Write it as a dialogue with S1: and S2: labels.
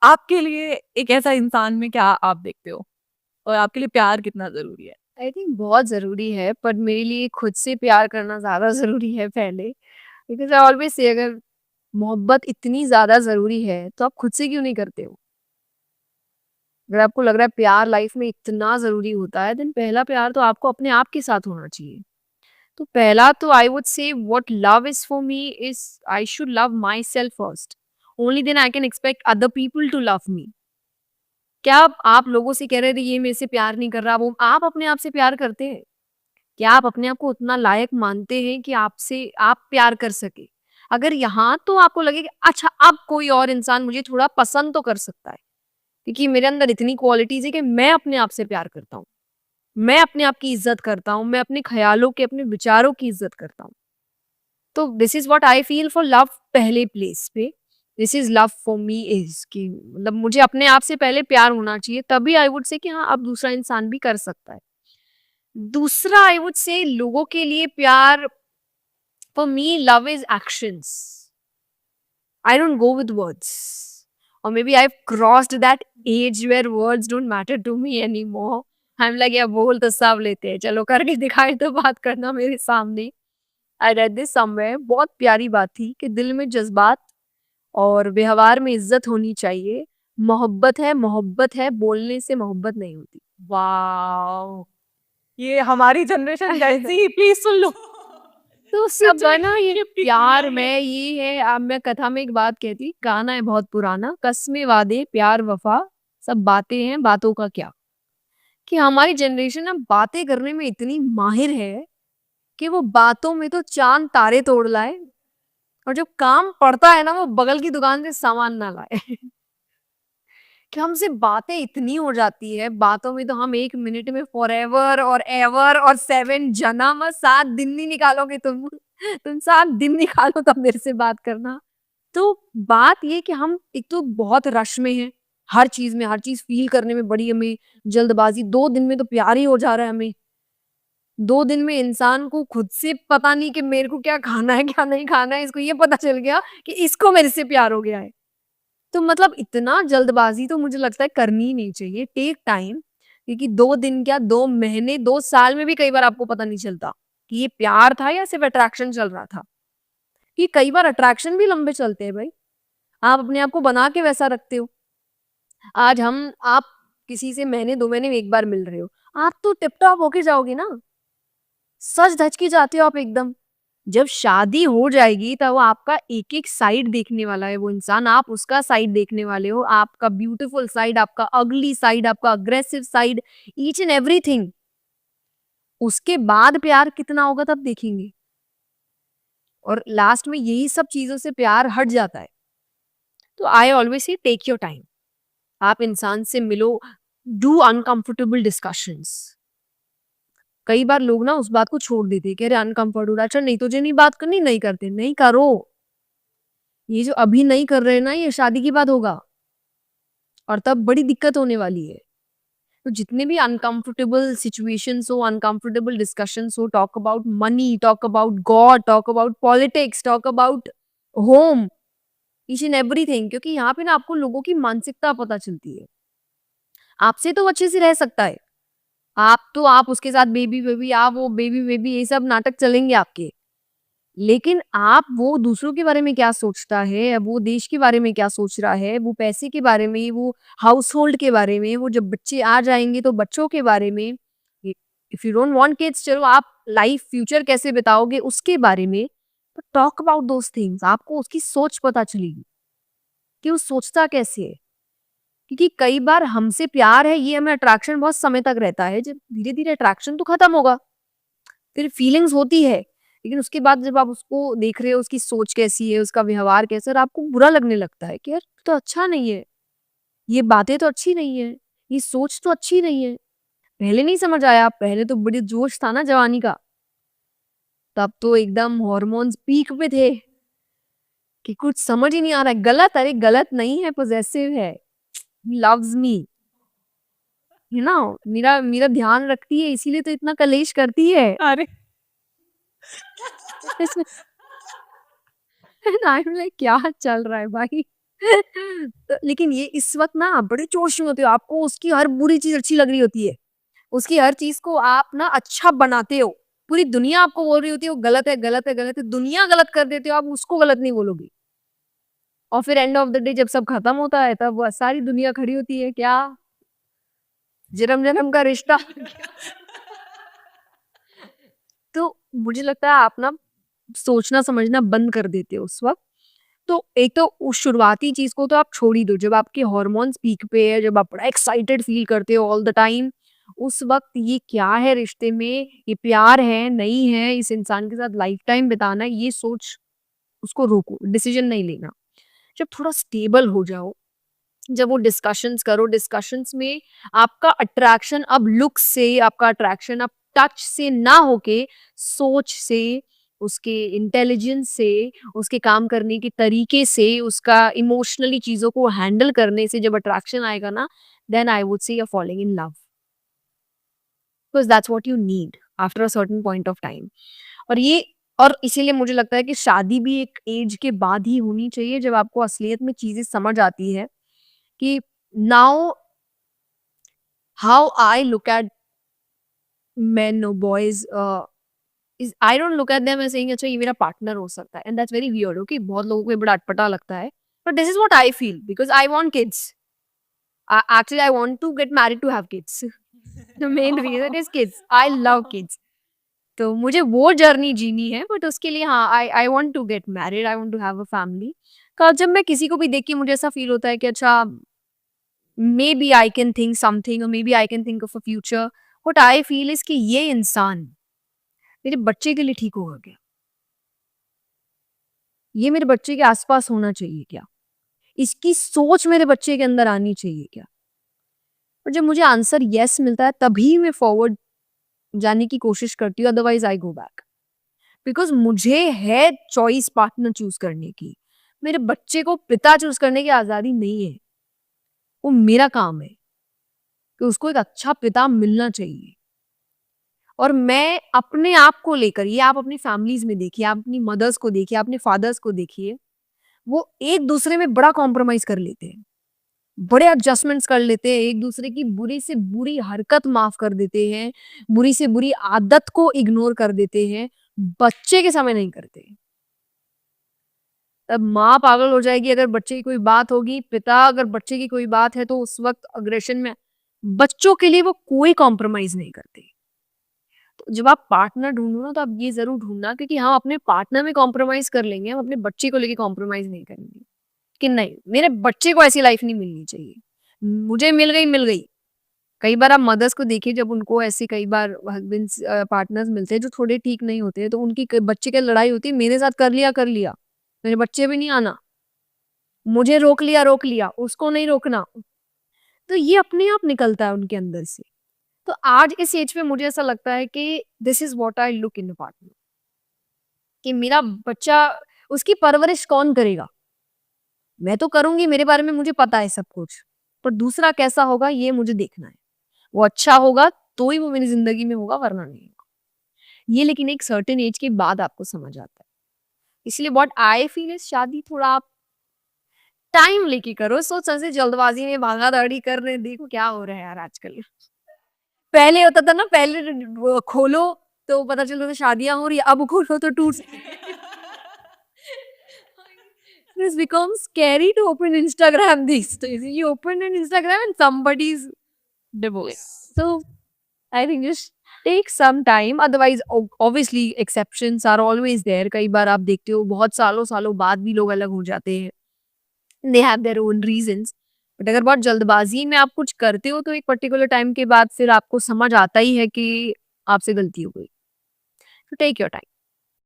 S1: आपके लिए एक ऐसा इंसान में क्या आप देखते हो? और आपके लिए प्यार कितना ज़रूरी है?
S2: आई थिंक बहुत ज़रूरी है, पर मेरे लिए खुद से प्यार करना ज़्यादा ज़रूरी है पहले। बिकॉज़ आई ऑलवेज़ से अगर मोहब्बत इतनी ज़्यादा ज़रूरी है, तो आप खुद से क्यों नहीं करते हो? अगर आपको लग रहा है प्यार लाइफ़ में इतना ज़रूरी होता है, देन पहला प्यार तो आपको अपने आप के साथ होना चाहिए। तो पहला तो I would say what love is for me is I should love myself first. Only then I can expect other people to love me. क्या आप लोगों से कह रहे थे ये मेरे से प्यार नहीं कर रहा, वो आप अपने आप से प्यार करते हैं? क्या आप अपने आप को उतना लायक मानते हैं कि आपसे आप प्यार कर सके? अगर यहाँ तो आपको लगे कि अच्छा अब कोई और इंसान मुझे थोड़ा पसंद तो कर सकता है, क्योंकि मेरे अंदर इतनी क्वालिटीज़ है कि मैं अपने आप से प्यार करता हूँ। मैं अपने आप की इज़्ज़त करता हूँ, मैं अपने ख़्यालों की, अपने विचारों की इज़्ज़त करता हूँ। तो this is what I feel for love पहले प्लेस पे। This is love for me is कि मतलब मुझे अपने आप से पहले प्यार होना चाहिए, तभी आई वुड से कि हाँ, अब दूसरा इंसान भी कर सकता है। दूसरा आई वुड से लोगों के लिए प्यार for me love is actions. I don't go with words और maybe I have crossed that edge where words don't matter to me anymore. I am like यार बोल तो सब लेते हैं, चलो करके दिखाई तो बात करना मेरे सामने। आई रेड दिस समवेयर, बहुत प्यारी बात थी कि दिल में जज़्बात और व्यवहार में इज़्ज़त होनी चाहिए। मोहब्बत है, बोलने से मोहब्बत नहीं होती।
S1: वॉव! ये हमारी जनरेशन जेन ज़ी प्लीज़ सुन लो।
S2: तो सब है ना ये
S1: रिलेशनशिप की दुनिया
S2: प्यार
S1: ये।
S2: में ये है। अब मैं कथा में एक बात कहती, गाना है बहुत पुराना, कस्मे वादे प्यार वफ़ा सब बातें हैं, बातों का क्या? कि हमारी जनरेशन ना बातें करने में इतनी माहिर है कि वो बातों में तो चाँद तारे तोड़ लाए और जब काम पड़ता है ना वो बगल की दुकान से सामान ना लाए। कि हमसे बातें इतनी हो जाती है, बातों में तो हम 1 मिनट में फॉरएवर और एवर और 7 जन्म 7 दिन नहीं निकालोगे तुम। तुम 7 दिन निकालो तब मेरे से बात करना। तो बात ये कि हम एक तो बहुत रश में हैं, हर चीज़ फ़ील करने में बड़ी हमें जल्दबाज़ी, 2 दिन में तो प्यार ही हो जा रहा है हमें। 2 दिन में इंसान को खुद से पता नहीं कि मेरे को क्या खाना है, क्या नहीं खाना है, इसको ये पता चल गया कि इसको मेरे से प्यार हो गया है। तो मतलब इतना जल्दबाज़ी तो मुझे लगता है करनी ही नहीं चाहिए, टेक टाइम। क्योंकि 2 दिन क्या 2 महीने, 2 साल में भी कई बार आपको पता नहीं चलता कि ये प्यार था या सिर्फ़ अट्रैक्शन चल रहा था। कि कई बार अट्रैक्शन भी लंबे चलते हैं भाई। आप अपने आप को बना के वैसा रखते हो। आज आप किसी से महीने 2 महीने में 1 बार मिल रहे हो, आप तो टिप-टॉप होके जाओगे ना, सज-धज के जाते हो आप एकदम। जब शादी हो जाएगी तब वो आपका एक-एक साइड देखने वाला है वो इंसान, आप उसका साइड देखने वाले हो, आपका ब्यूटीफुल साइड, आपका अगली साइड, आपका aggressive side, each and everything. उसके बाद प्यार कितना होगा तब देखेंगे और लास्ट में यही सब चीज़ों से प्यार हट जाता है। तो आई ऑलवेज़ से टेक योर टाइम। आप इंसान से मिलो, डू अनकंफर्टेबल डिस्कशंस। कई बार लोग ना उस बात को छोड़ देते हैं कि अरे अनकंफर्ट हो रहा है, अच्छा नहीं तुझे नहीं बात करनी, नहीं करते, नहीं करो। ये जो अभी नहीं कर रहे हैं ना, ये शादी के बाद होगा और तब बड़ी दिक्कत होने वाली है। तो जितने भी अनकंफर्टेबल सिचुएशंस हो, अनकंफर्टेबल डिस्कशंस हो, talk about money, talk about God, talk about politics, talk about home, each and everything, क्योंकि यहाँ पे ना आपको लोगों की मानसिकता पता चलती है। आपसे तो वो अच्छे से रह सकता है। आप उसके साथ बेबी-वेबी, आप वो बेबी-वेबी, ये सब नाटक चलेंगे आपके। लेकिन आप वो दूसरों के बारे में क्या सोचता है, वो देश के बारे में क्या सोच रहा है, वो पैसे के बारे में, वो हाउसहोल्ड के बारे में, वो जब बच्चे आ जाएँगे तो बच्चों के बारे में, इ if you don't want kids, चलो आप लाइफ फ्यूचर कैसे बिताओगे उसके बारे में, तो टॉक अबाउट दोज़ थिंग्स। आपको उसकी सोच पता चलेगी कि वो सोचता कैसे है। क्योंकि कई बार हमसे प्यार है, ये हमें अट्रैक्शन बहुत समय तक रहता है, जब धीरे-धीरे अट्रैक्शन तो खत्म होगा। फिर फीलिंग्स होती है, लेकिन उसके बाद जब आप उसको देख रहे हो, उसकी सोच कैसी है, उसका व्यवहार कैसा है और आपको बुरा लगने लगता है कि यार तू तो अच्छा नहीं है, ये बातें तो अच्छी नहीं है, ये सोच तो अच्छी नहीं है। पहले नहीं समझ आया, पहले तो बड़ी जोश था ना जवानी का, तब तो एकदम हॉर्मोन्स पीक पे थे कि कुछ समझ ही नहीं आ रहा है, गलत, अरे गलत नहीं है, पॉसेसिव है, लव्स मी, यू नो, मेरा मेरा ध्यान रखती है इसीलिए तो इतना कलेश करती है।
S1: अरे!
S2: आई एम लाइक क्या चल रहा है भाई? लेकिन ये इस वक़्त ना बड़े जोश में होते हो, आपको उसकी हर बुरी चीज़ अच्छी लग रही होती है। उसकी हर चीज़ को आप ना अच्छा बनाते हो। पूरी दुनिया आपको बोल रही होती है वो गलत है, गलत है, गलत है। दुनिया गलत कर देते हो, आप उसको गलत नहीं बोलोगे। और फिर एंड ऑफ द डे जब सब खत्म होता है तब वो सारी दुनिया खड़ी होती है, क्या जन्म-जन्म का रिश्ता। तो मुझे लगता है आप ना सोचना समझना बंद कर देते हो उस वक़्त। तो एक तो उस शुरुआती चीज़ को तो आप छोड़ ही दो, जब आपके हार्मोन्स पीक पे है, जब आप बड़ा एक्साइटेड फ़ील करते हो ऑल द टाइम, उस वक़्त ये क्या है रिश्ते में, ये प्यार है, नहीं है, इस इंसान के साथ लाइफ़ टाइम बिताना है, ये सोच उसको रोको, डिसीज़न नहीं लेना। जब थोड़ा स्टेबल हो जाओ, जब वो डिस्कशंस करो, डिस्कशंस में आपका अट्रैक्शन अब लुक से, आपका अट्रैक्शन अब टच से ना होके सोच से, उसके इंटेलिजेंस से, उसके काम करने के तरीके से, उसका इमोशनली चीज़ों को हैंडल करने से जब अट्रैक्शन आएगा ना, then I would say you are falling in love, because that's what you need after a certain point of time. और ये और इसीलिए मुझे लगता है कि शादी भी एक एज के बाद ही होनी चाहिए, जब आपको असलियत में चीज़ें समझ आती है कि now how I look at men or boys is I don't look at them as saying अच्छा ये मेरा पार्टनर हो सकता है, and that's very weird, okay? बहुत लोगों को ये बड़ा अटपटा लगता है, but this is what I feel because I want kids. Actually, I want to get married to have kids. The main reason is kids. I love kids. तो मुझे वो जर्नी जीनी है, बट उसके लिए हाँ I want to get married, I want to have a family. का जब मैं किसी को भी देख के मुझे ऐसा फील होता है कि अच्छा maybe I can think something और maybe I can think of a future, what I feel is कि ये इंसान मेरे बच्चे के लिए ठीक होगा क्या, ये मेरे बच्चे के आसपास होना चाहिए क्या, इसकी सोच मेरे बच्चे के अंदर आनी चाहिए क्या। और जब मुझे आंसर यस मिलता है तभी मैं फॉरवर्ड जाने की कोशिश करती हूँ, otherwise I go back, because मुझे है चॉइस पार्टनर चूज करने की, मेरे बच्चे को पिता चूज करने की आजादी नहीं है। वो मेरा काम है कि उसको एक अच्छा पिता मिलना चाहिए। और मैं अपने आप को लेकर, ये आप अपनी फैमिलीज में देखिए, आप अपनी मदर्स को देखिए, अपने फादर्स को देखिए, वो एक दूसरे में बड़ा कॉम्प्रोमाइज कर लेते हैं, बड़े एडजस्टमेंट्स कर लेते हैं, एक दूसरे की बुरी से बुरी हरकत माफ कर देते हैं, बुरी से बुरी आदत को इग्नोर कर देते हैं, बच्चे के समय नहीं करते। तब माँ पागल हो जाएगी अगर बच्चे की कोई बात होगी, पिता अगर बच्चे की कोई बात है तो उस वक्त अग्रेशन में बच्चों के लिए वो कोई कॉम्प्रोमाइज नहीं करते। तो जब आप पार्टनर ढूंढो ना, तो आप ये जरूर ढूंढना क्योंकि हम अपने पार्टनर में कॉम्प्रोमाइज कर लेंगे, हम अपने बच्चे को लेके कॉम्प्रोमाइज नहीं करेंगे कि नहीं मेरे बच्चे को ऐसी लाइफ नहीं मिलनी चाहिए, मुझे मिल गई। कई बार आप मदर्स को देखिए, जब उनको ऐसे कई बार हस्बैंड्स पार्टनर्स मिलते हैं जो थोड़े ठीक नहीं होते हैं, तो उनकी बच्चे की लड़ाई होती है, मेरे साथ कर लिया, मेरे बच्चे भी नहीं आना, मुझे रोक लिया, उसको नहीं रोकना। तो ये अपने आप निकलता है उनके अंदर से। तो आज इस एज पे मुझे ऐसा लगता है कि this is what I look in a partner, कि मेरा बच्चा, उसकी परवरिश कौन करेगा, मैं तो करूंगी, मेरे बारे में मुझे पता है सब कुछ, पर दूसरा कैसा होगा ये मुझे देखना है। वो अच्छा होगा तो ही वो मेरी जिंदगी में होगा, वरना नहीं होगा। ये लेकिन एक सर्टेन एज के बाद आपको समझ आता है। इसलिए व्हाट आई फील इज शादी थोड़ा आप टाइम लेके करो, सोच ऐसे जल्दबाजी में भागा दौड़ी कर रहे, देखो क्या हो रहा है यार आजकल। पहले होता था ना, पहले वो खोलो तो पता चलता था शादियां हो रही है, अब खोलो तो टूट। It's become scary to open Instagram these days. You open an Instagram and somebody's divorced. So I think just take some time. Otherwise, obviously exceptions are always there. कई बार आप देखते हो बहुत सालों सालों बाद भी लोग अलग हो जाते हैं. They have their own reasons. But अगर बहुत जल्दबाजी में आप कुछ करते हो तो एक पर्टिकुलर टाइम के बाद फिर आपको समझ आता ही है कि आपसे गलती हो गई. तो टेक योर टाइम.